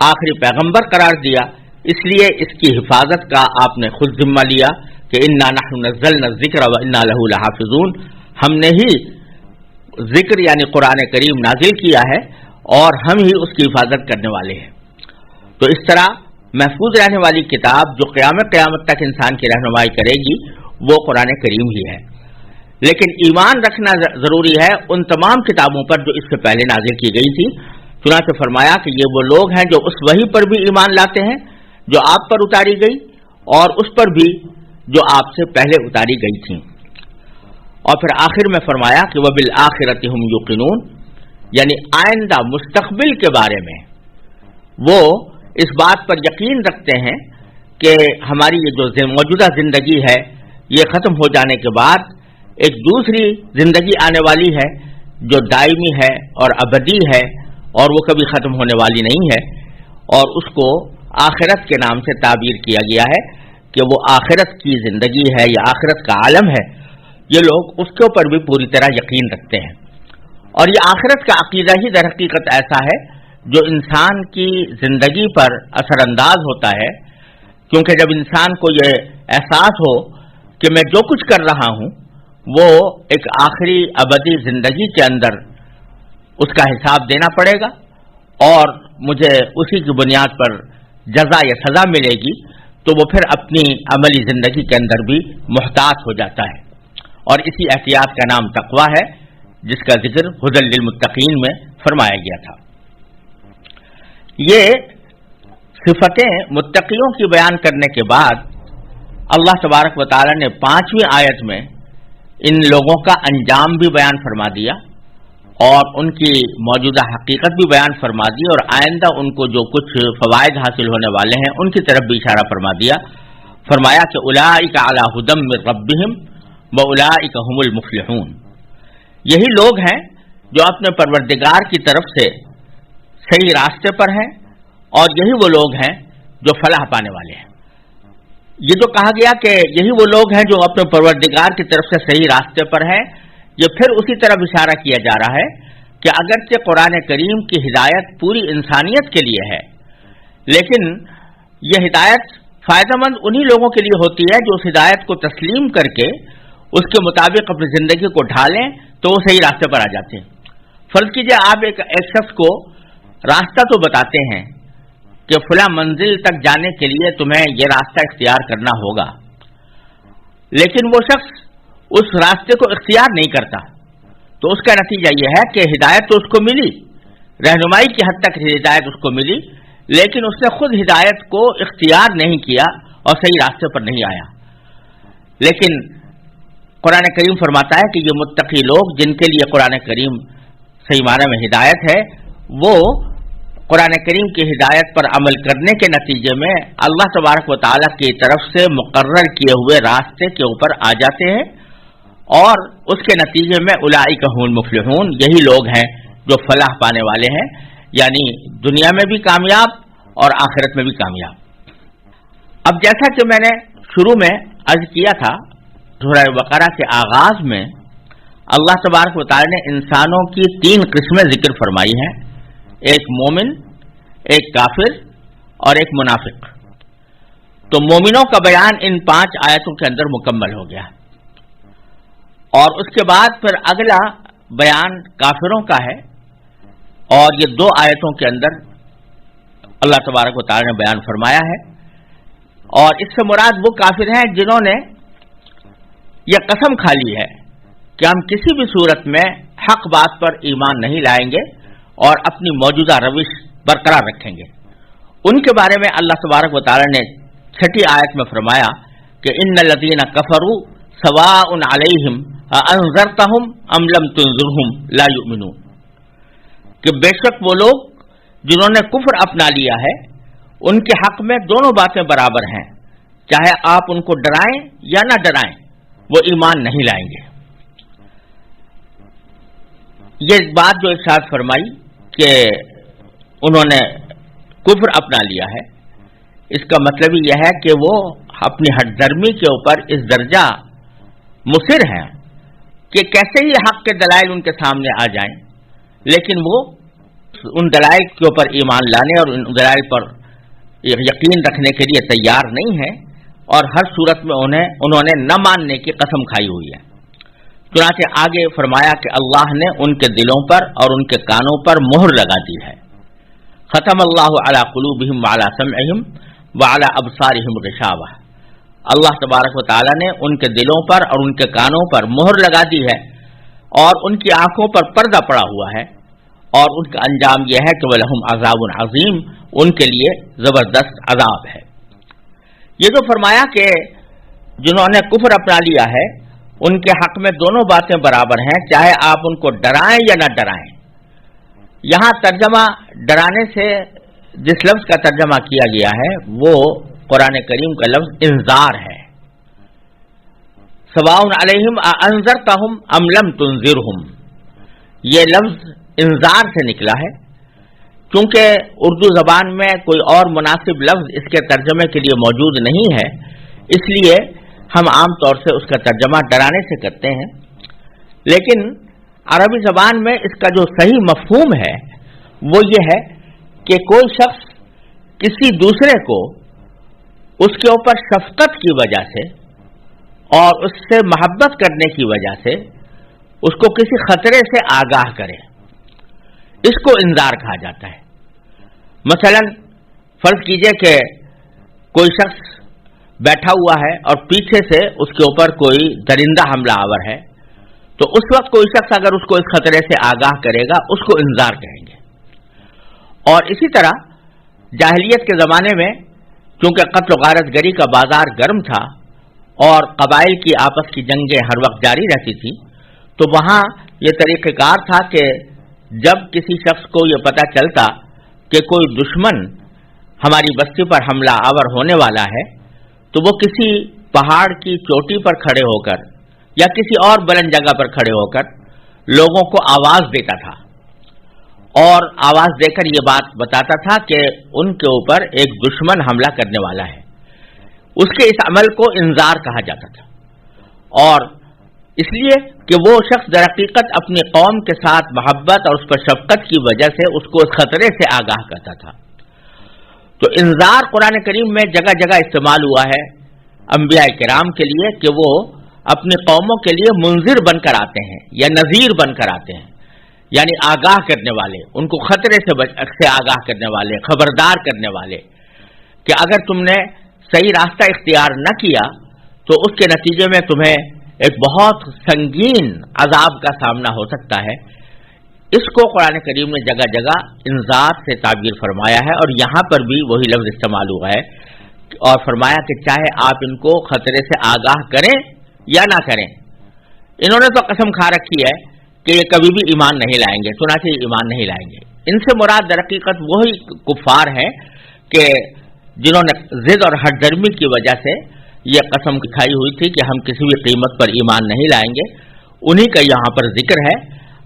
آخری پیغمبر قرار دیا، اس لیے اس کی حفاظت کا آپ نے خود ذمہ لیا کہ انا نحن نزلنا الذکر وانا لہ لحافظون، ہم نے ہی ذکر یعنی قرآن کریم نازل کیا ہے اور ہم ہی اس کی حفاظت کرنے والے ہیں۔ تو اس طرح محفوظ رہنے والی کتاب جو قیامت تک انسان کی رہنمائی کرے گی وہ قرآن کریم ہی ہے۔ لیکن ایمان رکھنا ضروری ہے ان تمام کتابوں پر جو اس سے پہلے نازل کی گئی تھی، چنانچہ فرمایا کہ یہ وہ لوگ ہیں جو اس وحی پر بھی ایمان لاتے ہیں جو آپ پر اتاری گئی اور اس پر بھی جو آپ سے پہلے اتاری گئی تھیں۔ اور پھر آخر میں فرمایا کہ وَبِالْآخِرَةِ هُمْ يُوقِنُونَ، یعنی آئندہ مستقبل کے بارے میں وہ اس بات پر یقین رکھتے ہیں کہ ہماری یہ جو موجودہ زندگی ہے یہ ختم ہو جانے کے بعد ایک دوسری زندگی آنے والی ہے جو دائمی ہے اور ابدی ہے اور وہ کبھی ختم ہونے والی نہیں ہے، اور اس کو آخرت کے نام سے تعبیر کیا گیا ہے کہ وہ آخرت کی زندگی ہے یا آخرت کا عالم ہے۔ یہ لوگ اس کے اوپر بھی پوری طرح یقین رکھتے ہیں، اور یہ آخرت کا عقیدہ ہی در حقیقت ایسا ہے جو انسان کی زندگی پر اثر انداز ہوتا ہے، کیونکہ جب انسان کو یہ احساس ہو کہ میں جو کچھ کر رہا ہوں وہ ایک آخری ابدی زندگی کے اندر اس کا حساب دینا پڑے گا اور مجھے اسی کی بنیاد پر جزا یا سزا ملے گی، تو وہ پھر اپنی عملی زندگی کے اندر بھی محتاط ہو جاتا ہے، اور اسی احتیاط کا نام تقویٰ ہے، جس کا ذکر ہدی للمتقین میں فرمایا گیا تھا۔ یہ صفتیں متقیوں کی بیان کرنے کے بعد اللہ تبارک و تعالی نے 5ویں آیت میں ان لوگوں کا انجام بھی بیان فرما دیا اور ان کی موجودہ حقیقت بھی بیان فرما دی، اور آئندہ ان کو جو کچھ فوائد حاصل ہونے والے ہیں ان کی طرف بھی اشارہ فرما دیا۔ فرمایا کہ اولئک علی ھدی من ربہم واولئک ھم المفلحون، یہی لوگ ہیں جو اپنے پروردگار کی طرف سے صحیح راستے پر ہیں، اور یہی وہ لوگ ہیں جو فلاح پانے والے ہیں۔ یہ جو کہا گیا کہ یہی وہ لوگ ہیں جو اپنے پروردگار کی طرف سے صحیح راستے پر ہیں، یہ پھر اسی طرف اشارہ کیا جا رہا ہے کہ اگرچہ قرآن کریم کی ہدایت پوری انسانیت کے لیے ہے، لیکن یہ ہدایت فائدہ مند انہی لوگوں کے لیے ہوتی ہے جو اس ہدایت کو تسلیم کر کے اس کے مطابق اپنی زندگی کو ڈھالیں تو وہ صحیح راستے پر آ جاتے ہیں۔ فرض کیجئے آپ ایک شخص کو راستہ تو بتاتے ہیں کہ فلاں منزل تک جانے کے لیے تمہیں یہ راستہ اختیار کرنا ہوگا، لیکن وہ شخص اس راستے کو اختیار نہیں کرتا، تو اس کا نتیجہ یہ ہے کہ ہدایت تو اس کو ملی، رہنمائی کی حد تک ہدایت اس کو ملی، لیکن اس نے خود ہدایت کو اختیار نہیں کیا اور صحیح راستے پر نہیں آیا۔ لیکن قرآن کریم فرماتا ہے کہ یہ متقی لوگ جن کے لیے قرآن کریم صحیح معنی میں ہدایت ہے، وہ قرآن کریم کی ہدایت پر عمل کرنے کے نتیجے میں اللہ تبارک و تعالیٰ کی طرف سے مقرر کیے ہوئے راستے کے اوپر آ جاتے ہیں، اور اس کے نتیجے میں اولئک ھم المفلحون، یہی لوگ ہیں جو فلاح پانے والے ہیں، یعنی دنیا میں بھی کامیاب اور آخرت میں بھی کامیاب۔ اب جیسا کہ میں نے شروع میں عرض کیا تھا، سورہ بقرہ کے آغاز میں اللہ تبارک و تعالیٰ نے انسانوں کی 3 قسمیں ذکر فرمائی ہیں، ایک مومن، ایک کافر اور ایک منافق۔ تو مومنوں کا بیان ان 5 آیتوں کے اندر مکمل ہو گیا، اور اس کے بعد پھر اگلا بیان کافروں کا ہے، اور یہ 2 آیتوں کے اندر اللہ تبارک و تعالی نے بیان فرمایا ہے، اور اس سے مراد وہ کافر ہیں جنہوں نے یہ قسم کھا لی ہے کہ ہم کسی بھی صورت میں حق بات پر ایمان نہیں لائیں گے اور اپنی موجودہ روش برقرار رکھیں گے۔ ان کے بارے میں اللہ تبارک و تعالی نے 6 آیت میں فرمایا کہ ان الذین کفروا سواء علیہم انذرتہم ام لم تنذرہم لا یؤمنون، کہ بے شک وہ لوگ جنہوں نے کفر اپنا لیا ہے ان کے حق میں دونوں باتیں برابر ہیں، چاہے آپ ان کو ڈرائیں یا نہ ڈرائیں وہ ایمان نہیں لائیں گے۔ یہ بات جو ارشاد فرمائی کہ انہوں نے کفر اپنا لیا ہے، اس کا مطلب یہ ہے کہ وہ اپنی ہٹ درمی کے اوپر اس درجہ مصر ہیں کہ کیسے ہی حق کے دلائل ان کے سامنے آ جائیں، لیکن وہ ان دلائل کے اوپر ایمان لانے اور ان دلائل پر یقین رکھنے کے لیے تیار نہیں ہیں، اور ہر صورت میں انہوں نے نہ ماننے کی قسم کھائی ہوئی ہے۔ چنانچہ آگے فرمایا کہ اللہ نے ان کے دلوں پر اور ان کے کانوں پر مہر لگا دی ہے، ختم اللہ علی قلوبہم وعلی سمعہم وعلی ابصارہم غشاوہ، اللہ تبارک و تعالی نے ان کے دلوں پر اور ان کے کانوں پر مہر لگا دی ہے، اور ان کی آنکھوں پر پردہ پڑا ہوا ہے، اور ان کا انجام یہ ہے کہ وَلَهُمْ عَذَابٌ عَظِيمٌ، ان کے لیے زبردست عذاب ہے۔ یہ جو فرمایا کہ جنہوں نے کفر اپنا لیا ہے ان کے حق میں دونوں باتیں برابر ہیں، چاہے آپ ان کو ڈرائیں یا نہ ڈرائیں، یہاں ترجمہ ڈرانے سے جس لفظ کا ترجمہ کیا گیا ہے وہ قرآن کریم کا لفظ انذار ہے، سواء علیہم انذرتہم ام لم تنذرہم، یہ لفظ انذار سے نکلا ہے، کیونکہ اردو زبان میں کوئی اور مناسب لفظ اس کے ترجمے کے لیے موجود نہیں ہے، اس لیے ہم عام طور سے اس کا ترجمہ ڈرانے سے کرتے ہیں، لیکن عربی زبان میں اس کا جو صحیح مفہوم ہے وہ یہ ہے کہ کوئی شخص کسی دوسرے کو اس کے اوپر شفقت کی وجہ سے اور اس سے محبت کرنے کی وجہ سے اس کو کسی خطرے سے آگاہ کرے۔ اس کو انذار کہا جاتا ہے۔ مثلا فرض کیجئے کہ کوئی شخص بیٹھا ہوا ہے اور پیچھے سے اس کے اوپر کوئی درندہ حملہ آور ہے، تو اس وقت کوئی شخص اگر اس کو اس خطرے سے آگاہ کرے گا اس کو انذار کہیں گے۔ اور اسی طرح جاہلیت کے زمانے میں چونکہ قتل و غارت گری کا بازار گرم تھا اور قبائل کی آپس کی جنگیں ہر وقت جاری رہتی تھی، تو وہاں یہ طریقہ کار تھا کہ جب کسی شخص کو یہ پتہ چلتا کہ کوئی دشمن ہماری بستی پر حملہ آور ہونے والا ہے، تو وہ کسی پہاڑ کی چوٹی پر کھڑے ہو کر یا کسی اور بلند جگہ پر کھڑے ہو کر لوگوں کو آواز دیتا تھا، اور آواز دے کر یہ بات بتاتا تھا کہ ان کے اوپر ایک دشمن حملہ کرنے والا ہے۔ اس کے اس عمل کو انذار کہا جاتا تھا، اور اس لیے کہ وہ شخص در حقیقت اپنی قوم کے ساتھ محبت اور اس پر شفقت کی وجہ سے اس کو اس خطرے سے آگاہ کرتا تھا۔ تو انذار قرآن کریم میں جگہ جگہ استعمال ہوا ہے انبیاء کرام کے لیے کہ وہ اپنی قوموں کے لیے منذر بن کر آتے ہیں یا نذیر بن کر آتے ہیں، یعنی آگاہ کرنے والے، ان کو خطرے سے آگاہ کرنے والے، خبردار کرنے والے کہ اگر تم نے صحیح راستہ اختیار نہ کیا تو اس کے نتیجے میں تمہیں ایک بہت سنگین عذاب کا سامنا ہو سکتا ہے۔ اس کو قرآن کریم نے جگہ جگہ انذار سے تعبیر فرمایا ہے، اور یہاں پر بھی وہی لفظ استعمال ہوا ہے اور فرمایا کہ چاہے آپ ان کو خطرے سے آگاہ کریں یا نہ کریں، انہوں نے تو قسم کھا رکھی ہے کہ یہ کبھی بھی ایمان نہیں لائیں گے، چنانچہ یہ ایمان نہیں لائیں گے۔ ان سے مراد در حقیقت وہی کفار ہیں کہ جنہوں نے ضد اور ہٹ درمی کی وجہ سے یہ قسم کھائی ہوئی تھی کہ ہم کسی بھی قیمت پر ایمان نہیں لائیں گے، انہی کا یہاں پر ذکر ہے۔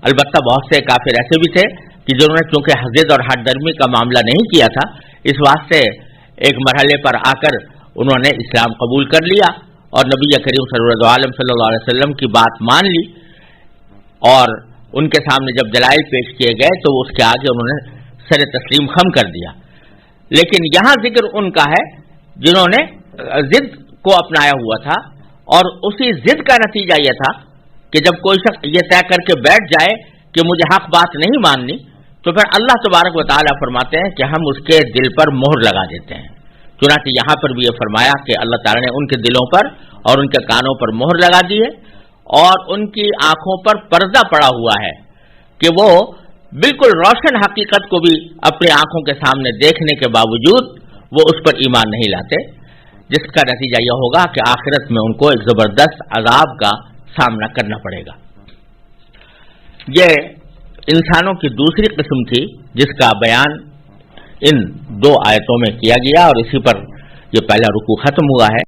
البتہ بہت سے کافر ایسے بھی تھے کہ جنہوں نے چونکہ ضد اور ہٹ درمی کا معاملہ نہیں کیا تھا، اس واسطے ایک مرحلے پر آ کر انہوں نے اسلام قبول کر لیا اور نبی کریم صلی اللہ علیہ وسلم کی بات مان لی، اور ان کے سامنے جب دلائل پیش کیے گئے تو اس کے آگے انہوں نے سر تسلیم خم کر دیا۔ لیکن یہاں ذکر ان کا ہے جنہوں نے ضد کو اپنایا ہوا تھا، اور اسی ضد کا نتیجہ یہ تھا کہ جب کوئی شخص یہ طے کر کے بیٹھ جائے کہ مجھے حق بات نہیں ماننی، تو پھر اللہ تبارک و تعالیٰ فرماتے ہیں کہ ہم اس کے دل پر مہر لگا دیتے ہیں۔ چنانچہ یہاں پر بھی یہ فرمایا کہ اللہ تعالیٰ نے ان کے دلوں پر اور ان کے کانوں پر مہر لگا دی ہے، اور ان کی آنکھوں پر پردہ پڑا ہوا ہے کہ وہ بالکل روشن حقیقت کو بھی اپنی آنکھوں کے سامنے دیکھنے کے باوجود وہ اس پر ایمان نہیں لاتے، جس کا نتیجہ یہ ہوگا کہ آخرت میں ان کو ایک زبردست عذاب کا سامنا کرنا پڑے گا۔ یہ انسانوں کی دوسری قسم تھی جس کا بیان ان 2 آیتوں میں کیا گیا، اور اسی پر یہ پہلا رکوع ختم ہوا ہے۔